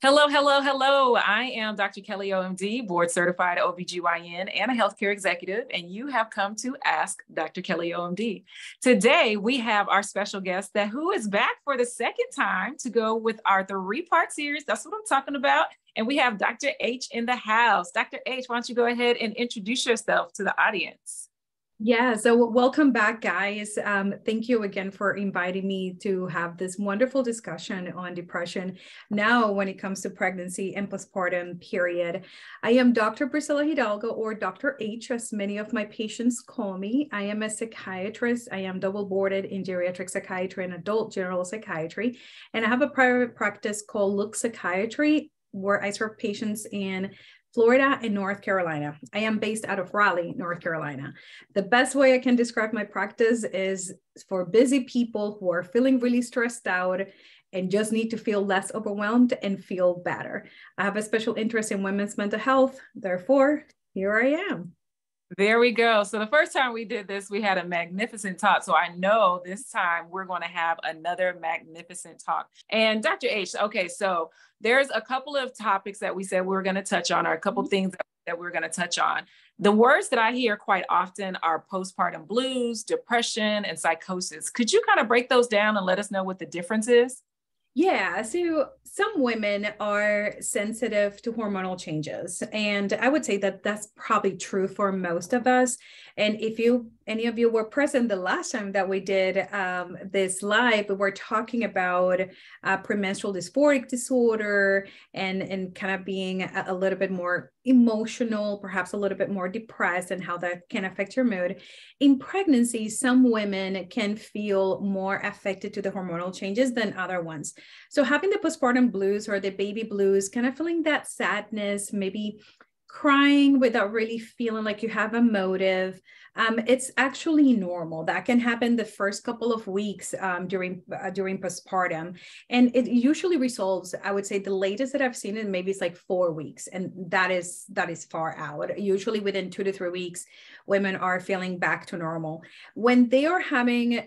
Hello, hello, hello. I am Dr. Kelly, OMD, board certified OBGYN and a healthcare executive, and you have come to Ask Dr. Kelly, OMD. Today, we have our special guest who is back for the second time to go with our three-part series. That's what I'm talking about. And we have Dr. H in the house. Dr. H, why don't you go ahead and introduce yourself to the audience? Yeah, so welcome back, guys. Thank you again for inviting me to have this wonderful discussion on depression. Now, when it comes to pregnancy and postpartum period, I am Dr. Priscilla Hidalgo, or Dr. H, as many of my patients call me. I am a psychiatrist. I am double boarded in geriatric psychiatry and adult general psychiatry. And I have a private practice called Look Psychiatry, where I serve patients in Florida and North Carolina. I am based out of Raleigh, North Carolina. The best way I can describe my practice is for busy people who are feeling really stressed out and just need to feel less overwhelmed and feel better. I have a special interest in women's mental health. Therefore, here I am. There we go. So the first time we did this, we had a magnificent talk. So I know this time we're going to have another magnificent talk. And Dr. H, okay, so there's a couple of topics that we said we were going to touch on, or a couple of things that we're going to touch on. The words that I hear quite often are postpartum blues, depression, and psychosis. Could you kind of break those down and let us know what the difference is? Yeah, so some women are sensitive to hormonal changes, and I would say that that's probably true for most of us. And if any of you were present the last time that we did this live, we were talking about premenstrual dysphoric disorder and kind of being a little bit more emotional, perhaps a little bit more depressed, and how that can affect your mood. In pregnancy, some women can feel more affected to the hormonal changes than other ones. So having the postpartum blues or the baby blues, kind of feeling that sadness, maybe crying without really feeling like you have a motive, it's actually normal. That can happen the first couple of weeks during postpartum, and it usually resolves. I would say the latest that I've seen it maybe it's like 4 weeks, and that is far out. Usually within 2 to 3 weeks, women are feeling back to normal. When they are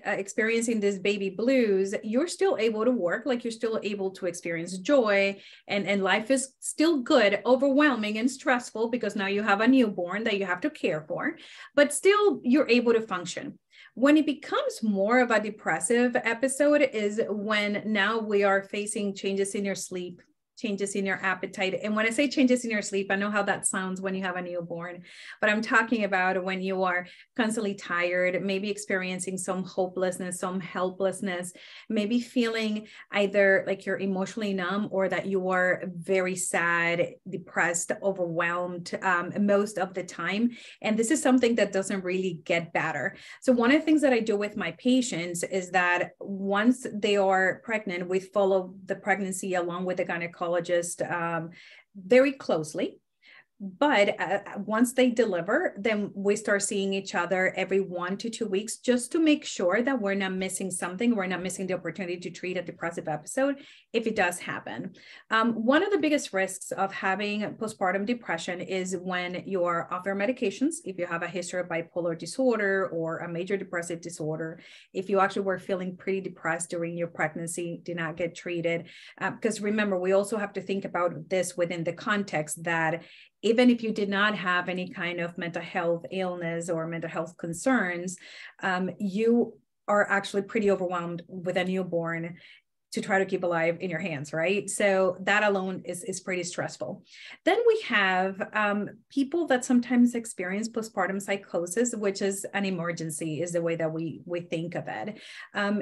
experiencing this baby blues, you're still able to work, like you're still able to experience joy, and life is still good, overwhelming and stressful because now you have a newborn that you have to care for, but still you're able to function. When it becomes more of a depressive episode is when now we are facing changes in your sleep, changes in your appetite. And when I say changes in your sleep, I know how that sounds when you have a newborn, but I'm talking about when you are constantly tired, maybe experiencing some hopelessness, some helplessness, maybe feeling either like you're emotionally numb or that you are very sad, depressed, overwhelmed most of the time. And this is something that doesn't really get better. So one of the things that I do with my patients is that once they are pregnant, we follow the pregnancy along with the gynecologist very closely. But once they deliver, then we start seeing each other every 1 to 2 weeks just to make sure that we're not missing something. We're not missing the opportunity to treat a depressive episode if it does happen. One of the biggest risks of having postpartum depression is when you are off your medications, if you have a history of bipolar disorder or a major depressive disorder, if you actually were feeling pretty depressed during your pregnancy, did not get treated. Because remember, we also have to think about this within the context that even if you did not have any kind of mental health illness or mental health concerns, you are actually pretty overwhelmed with a newborn to try to keep alive in your hands, right? So that alone is pretty stressful. Then we have people that sometimes experience postpartum psychosis, which is an emergency, is the way that we think of it.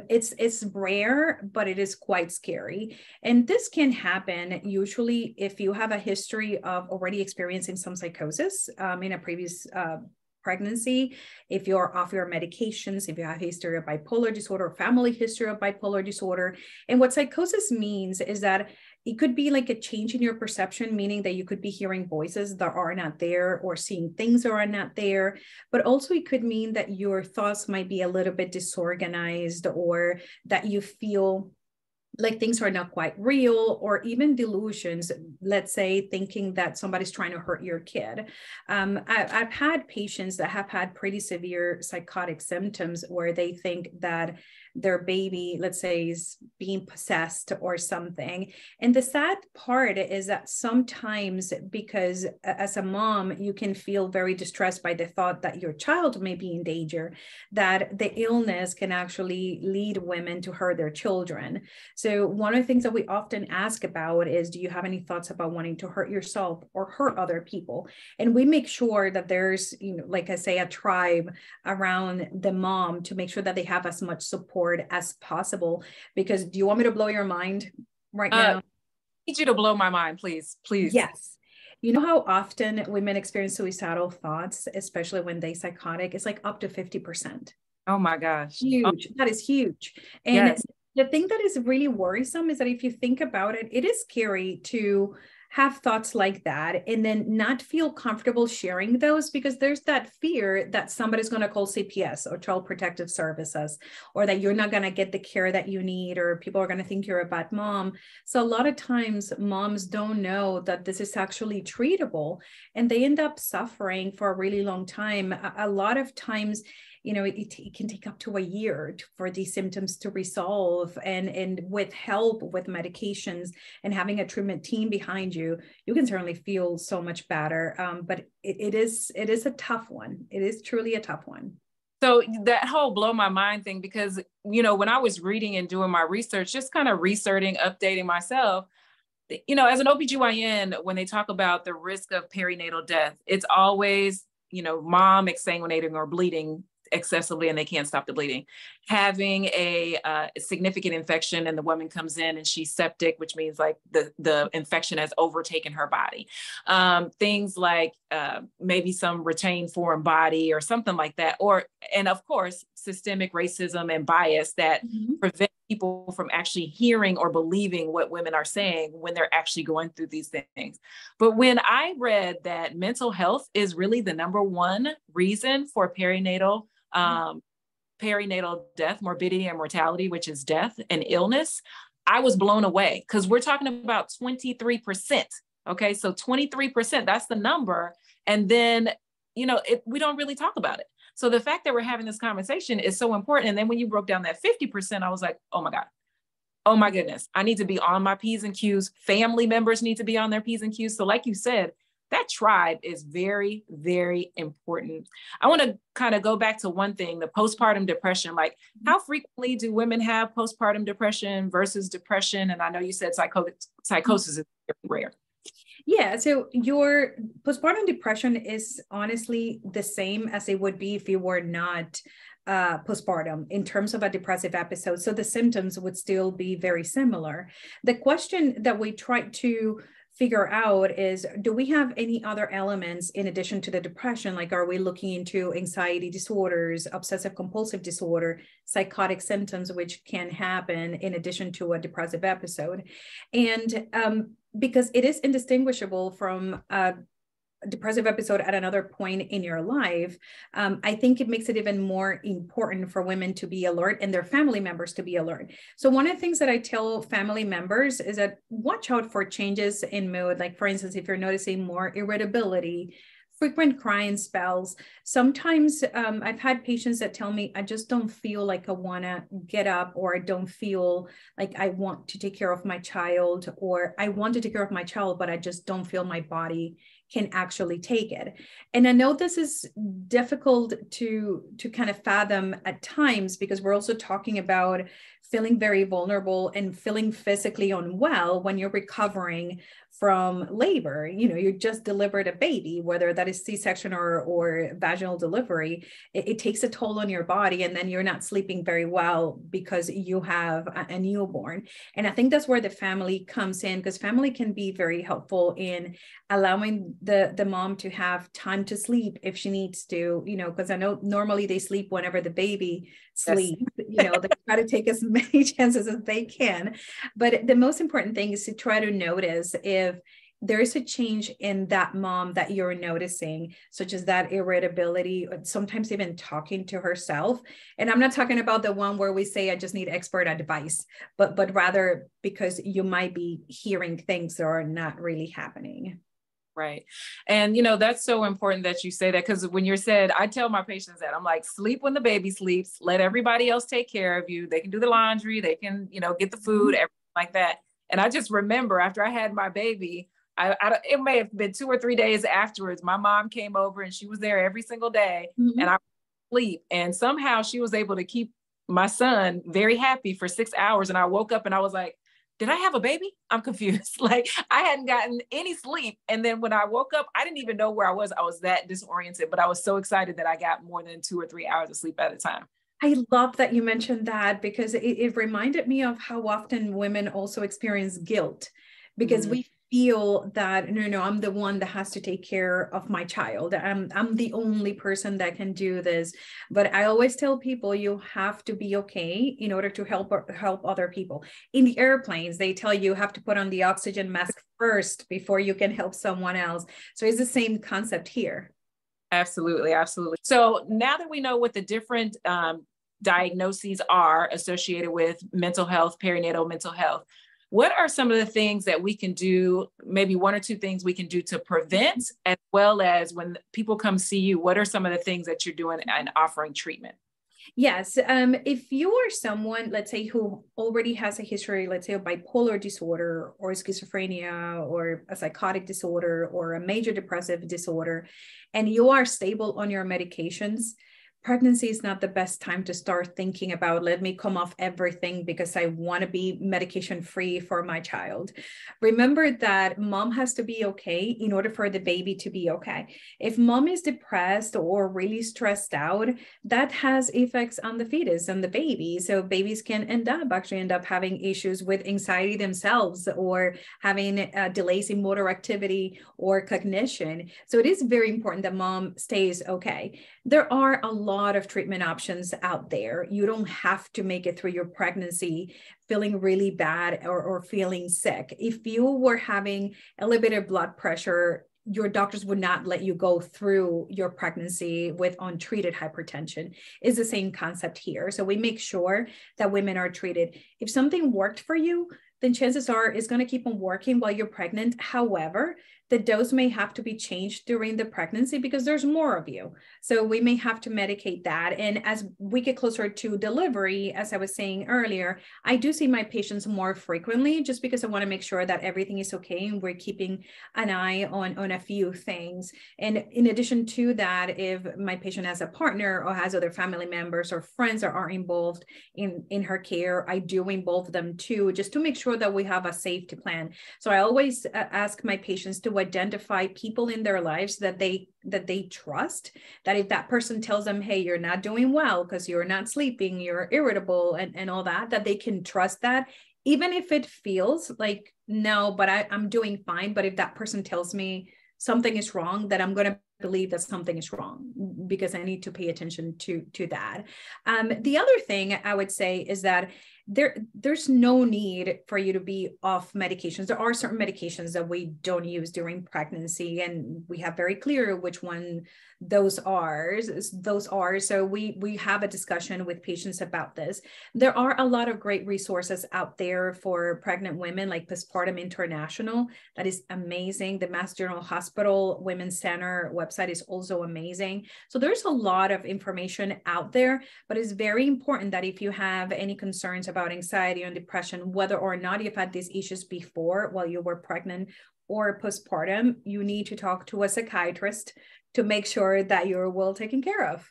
It's rare, but it is quite scary. And this can happen usually if you have a history of already experiencing some psychosis in a previous pregnancy, if you're off your medications, if you have a history of bipolar disorder, family history of bipolar disorder. And what psychosis means is that it could be like a change in your perception, meaning that you could be hearing voices that are not there or seeing things that are not there. But also it could mean that your thoughts might be a little bit disorganized, or that you feel like things are not quite real, or even delusions, let's say thinking that somebody's trying to hurt your kid. I've had patients that have had pretty severe psychotic symptoms where they think that their baby, let's say, is being possessed or something. And the sad part is that sometimes, because as a mom, you can feel very distressed by the thought that your child may be in danger, that the illness can actually lead women to hurt their children. So one of the things that we often ask about is, do you have any thoughts about wanting to hurt yourself or hurt other people? And we make sure that there's, like I say, a tribe around the mom to make sure that they have as much support as possible. Because do you want me to blow your mind right now? I need you to blow my mind, please. Yes. You know how often women experience suicidal thoughts, especially when they're psychotic? It's like up to 50%. Oh my gosh. Huge. That is huge. And yes. The thing that is really worrisome is that if you think about it, it is scary to have thoughts like that and then not feel comfortable sharing those, because there's that fear that somebody's going to call CPS or Child Protective Services, or that you're not going to get the care that you need, or people are going to think you're a bad mom. So a lot of times moms don't know that this is actually treatable, and they end up suffering for a really long time. A lot of times, it can take up to a year for these symptoms to resolve, and with help with medications and having a treatment team behind you, you can certainly feel so much better. But it is a tough one. It is truly a tough one. So that whole blow my mind thing, because, when I was reading and doing my research, just kind of researching, updating myself, as an OBGYN, when they talk about the risk of perinatal death, it's always, mom exsanguinating or bleeding excessively and they can't stop the bleeding, having a significant infection and the woman comes in and she's septic, which means like the infection has overtaken her body. Things like maybe some retained foreign body or something like that. And of course, systemic racism and bias that prevent people from actually hearing or believing what women are saying when they're actually going through these things. But when I read that mental health is really the number one reason for perinatal death, morbidity and mortality, which is death and illness, I was blown away, because we're talking about 23%. Okay. So 23%, that's the number. And then, we don't really talk about it. So the fact that we're having this conversation is so important. And then when you broke down that 50%, I was like, oh my God, oh my goodness, I need to be on my P's and Q's. Family members need to be on their P's and Q's. So like you said, that tribe is very, very important. I want to kind of go back to one thing, the postpartum depression. Like, how frequently do women have postpartum depression versus depression? And I know you said psychosis is very rare. Yeah, so your postpartum depression is honestly the same as it would be if you were not postpartum in terms of a depressive episode. So the symptoms would still be very similar. The question that we try to figure out is, do we have any other elements in addition to the depression? Like, are we looking into anxiety disorders, obsessive compulsive disorder, psychotic symptoms, which can happen in addition to a depressive episode? And because it is indistinguishable from a depressive episode at another point in your life, I think it makes it even more important for women to be alert and their family members to be alert. So one of the things that I tell family members is that watch out for changes in mood. Like, for instance, if you're noticing more irritability, frequent crying spells. Sometimes I've had patients that tell me, I just don't feel like I want to get up, or I don't feel like I want to take care of my child, or I want to take care of my child, but I just don't feel my body can actually take it. And I know this is difficult to kind of fathom at times, because we're also talking about feeling very vulnerable and feeling physically unwell when you're recovering from labor. You just delivered a baby, whether that is C-section or vaginal delivery. It takes a toll on your body, and then you're not sleeping very well because you have a newborn. And I think that's where the family comes in, because family can be very helpful in allowing the mom to have time to sleep if she needs to, because I know normally they sleep whenever the baby sleeps. Yes. They try to take as many chances as they can. But the most important thing is to try to notice if there is a change in that mom that you're noticing, such as that irritability, sometimes even talking to herself. And I'm not talking about the one where we say, I just need expert advice, but rather because you might be hearing things that are not really happening. Right. And, that's so important that you say that, because when you're said, I tell my patients that I'm like, sleep when the baby sleeps, let everybody else take care of you. They can do the laundry, they can, get the food, everything like that. And I just remember after I had my baby, it may have been 2 or 3 days afterwards, my mom came over and she was there every single day, and I sleep. And somehow she was able to keep my son very happy for 6 hours. And I woke up and I was like, did I have a baby? I'm confused. Like, I hadn't gotten any sleep. And then when I woke up, I didn't even know where I was. I was that disoriented, but I was so excited that I got more than 2 or 3 hours of sleep at a time. I love that you mentioned that, because it reminded me of how often women also experience guilt, because we feel that, no, I'm the one that has to take care of my child. I'm the only person that can do this. But I always tell people, you have to be okay in order to help other people. In the airplanes, they tell you have to put on the oxygen mask first before you can help someone else. So it's the same concept here. Absolutely. Absolutely. So now that we know what the different diagnoses are associated with mental health, perinatal mental health, what are some of the things that we can do, maybe 1 or 2 things we can do to prevent, as well as when people come see you, what are some of the things that you're doing and offering treatment? Yes. If you are someone, let's say, who already has a history, let's say, of bipolar disorder or schizophrenia or a psychotic disorder or a major depressive disorder, and you are stable on your medications, pregnancy is not the best time to start thinking about, let me come off everything because I want to be medication free for my child. Remember that mom has to be okay in order for the baby to be okay. If mom is depressed or really stressed out, that has effects on the fetus and the baby. So babies can end up having issues with anxiety themselves, or having delays in motor activity or cognition. So it is very important that mom stays okay. There are a lot of treatment options out there. You don't have to make it through your pregnancy feeling really bad or feeling sick. If you were having elevated blood pressure, your doctors would not let you go through your pregnancy with untreated hypertension. It's the same concept here. So we make sure that women are treated. If something worked for you, then chances are it's going to keep on working while you're pregnant. However, the dose may have to be changed during the pregnancy because there's more of you. So we may have to medicate that. And as we get closer to delivery, as I was saying earlier, I do see my patients more frequently just because I want to make sure that everything is okay and we're keeping an eye on a few things. And in addition to that, if my patient has a partner or has other family members or friends that are involved in her care, I do involve them too, just to make sure that we have a safety plan. So I always ask my patients to identify people in their lives that they trust, that if that person tells them, hey, you're not doing well because you're not sleeping, you're irritable and all that, that they can trust that, even if it feels like, no, but I'm doing fine. But if that person tells me something is wrong, that I'm going to believe that something is wrong because I need to pay attention to that. The other thing I would say is that there's no need for you to be off medications. There are certain medications that we don't use during pregnancy, and we have very clear which one those are. So we have a discussion with patients about this. There are a lot of great resources out there for pregnant women, like Postpartum International. That is amazing. The Mass General Hospital Women's Center website is also amazing. So there's a lot of information out there, but it's very important that if you have any concerns about anxiety and depression, whether or not you've had these issues before while you were pregnant or postpartum, you need to talk to a psychiatrist to make sure that you're well taken care of.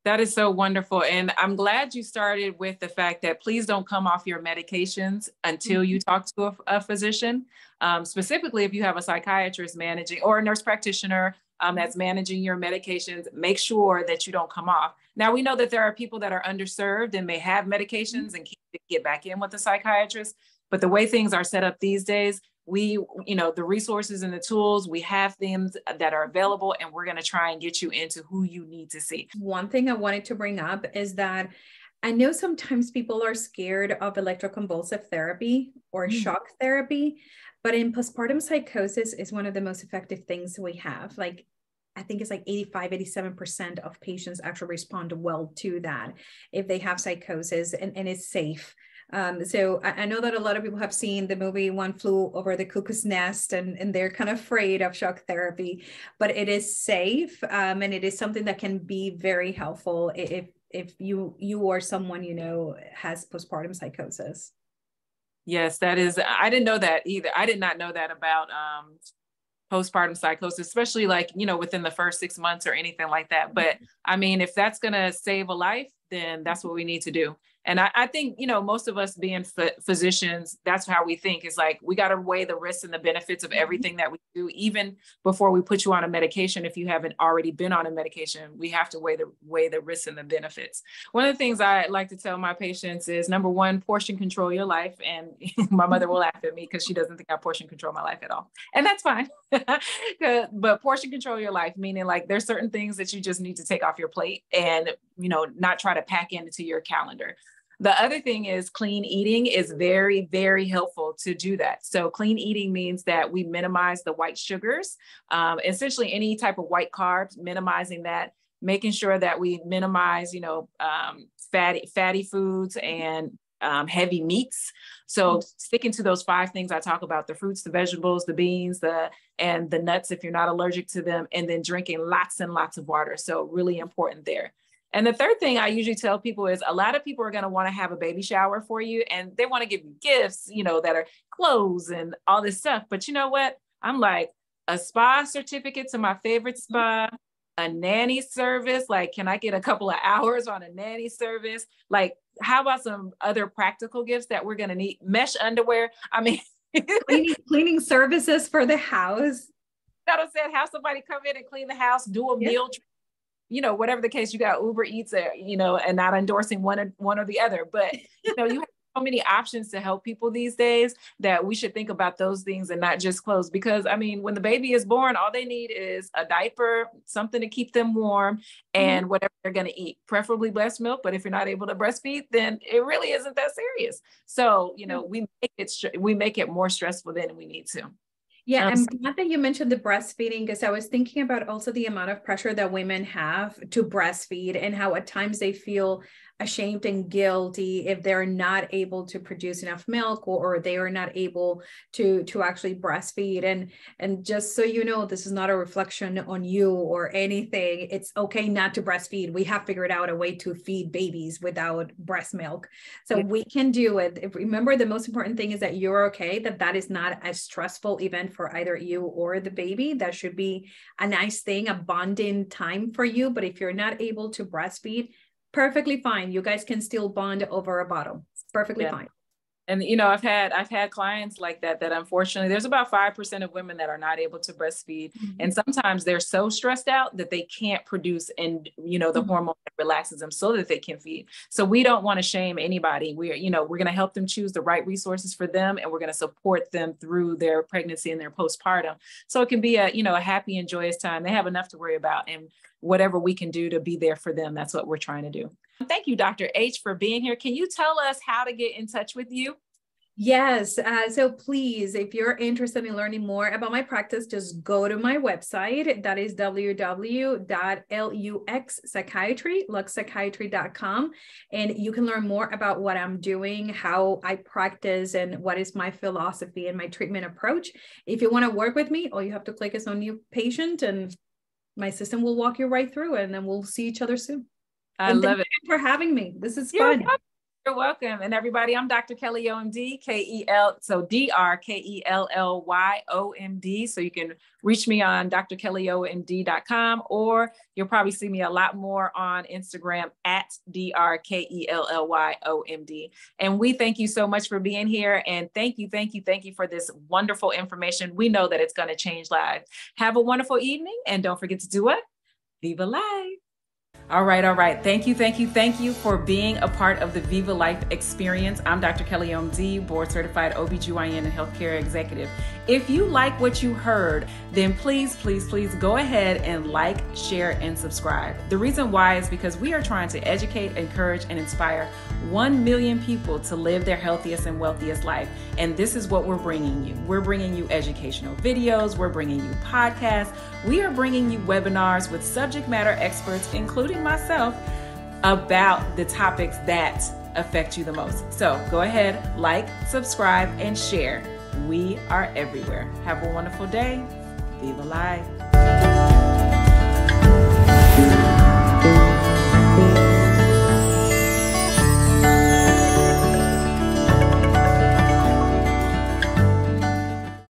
That is so wonderful. And I'm glad you started with the fact that please don't come off your medications until you talk to a physician, specifically if you have a psychiatrist managing or a nurse practitioner that's managing your medications. Make sure that you don't come off. Now, we know that there are people that are underserved and may have medications and can't get back in with a psychiatrist. But the way things are set up these days, the resources and the tools, we have things that are available, and we're going to try and get you into who you need to see. One thing I wanted to bring up is that I know sometimes people are scared of electroconvulsive therapy or shock therapy, but in postpartum psychosis is one of the most effective things we have. Like, I think it's like 87% of patients actually respond well to that if they have psychosis, and it's safe. So I know that a lot of people have seen the movie One Flew Over the Cuckoo's Nest, and they're kind of afraid of shock therapy, but it is safe, and it is something that can be very helpful if you or someone you know has postpartum psychosis. Yes, that is. I didn't know that either. I did not know that about postpartum psychosis, especially like, you know, within the first 6 months or anything like that. But I mean, if that's going to save a life, then that's what we need to do. And I think, you know, most of us being physicians, that's how we think, is like, we got to weigh the risks and the benefits of everything that we do, even before we put you on a medication. If you haven't already been on a medication, we have to weigh the risks and the benefits. One of the things I like to tell my patients is, number one, portion control your life. And my mother will laugh at me because she doesn't think I portion control my life at all. And that's fine. But portion control your life, meaning like there's certain things that you just need to take off your plate and, you know, not try to pack into your calendar. The other thing is clean eating is very, very helpful to do that. So clean eating means that we minimize the white sugars, essentially any type of white carbs, minimizing that, making sure that we minimize, you know, fatty foods and heavy meats. So sticking to those 5 things I talk about: the fruits, the vegetables, the beans, and the nuts, if you're not allergic to them, and then drinking lots and lots of water. So really important there. And the third thing I usually tell people is, a lot of people are going to want to have a baby shower for you, and they want to give you gifts, you know, that are clothes and all this stuff. But you know what? I'm like, a spa certificate to my favorite spa, a nanny service. Like, can I get a couple of hours on a nanny service? Like, how about some other practical gifts that we're going to need? Mesh underwear. I mean, cleaning services for the house. That said, have somebody come in and clean the house, do a meal, you know, whatever the case. You got Uber Eats, you know, and not endorsing one or the other, but you know, you have so many options to help people these days that we should think about those things and not just clothes. Because I mean, when the baby is born, all they need is a diaper, something to keep them warm, and whatever they're going to eat, preferably breast milk. But if you're not able to breastfeed, then it really isn't that serious. So, you know, we make it more stressful than we need to. Yeah, I'm glad that you mentioned the breastfeeding, because I was thinking about also the amount of pressure that women have to breastfeed, and how at times they feel ashamed and guilty if they're not able to produce enough milk, or they are not able to actually breastfeed. And just so you know, this is not a reflection on you or anything. It's okay not to breastfeed. We have figured out a way to feed babies without breast milk. So we can do it. Remember, the most important thing is that you're okay, that is not a stressful event for either you or the baby. That should be a nice thing, a bonding time for you. But if you're not able to breastfeed, perfectly fine. You guys can still bond over a bottle. It's perfectly fine. And, you know, I've had clients like that unfortunately, there's about 5% of women that are not able to breastfeed. And sometimes they're so stressed out that they can't produce, and, you know, the hormone that relaxes them so that they can feed. So we don't want to shame anybody. We're going to help them choose the right resources for them, and we're going to support them through their pregnancy and their postpartum. So it can be a happy and joyous time. They have enough to worry about, and whatever we can do to be there for them, that's what we're trying to do. Thank you, Dr. H, for being here. Can you tell us how to get in touch with you? Yes. So please, if you're interested in learning more about my practice, just go to my website. That is www.luxpsychiatry.com. And you can learn more about what I'm doing, how I practice, and what is my philosophy and my treatment approach. If you want to work with me, all you have to click is on new patient, and my system will walk you right through it, and then we'll see each other soon. I love it. Thank you for having me. This is fun. You're welcome. And everybody, I'm Dr. Kelly OMD, so DrKellYOMD. So you can reach me on drkellyomd.com, or you'll probably see me a lot more on Instagram at DrKellYOMD. And we thank you so much for being here. And thank you for this wonderful information. We know that it's going to change lives. Have a wonderful evening. And don't forget to do what? VivaLife. All right. Thank you for being a part of the VivaLife experience. I'm Dr. Kelly OMD, board certified OBGYN and healthcare executive. If you like what you heard, then please go ahead and like, share, and subscribe. The reason why is because we are trying to educate, encourage, and inspire 1 million people to live their healthiest and wealthiest life. And this is what we're bringing you. We're bringing you educational videos. We're bringing you podcasts. We are bringing you webinars with subject matter experts, including myself, about the topics that affect you the most. So go ahead, like, subscribe, and share. We are everywhere. Have a wonderful day. VivaLife.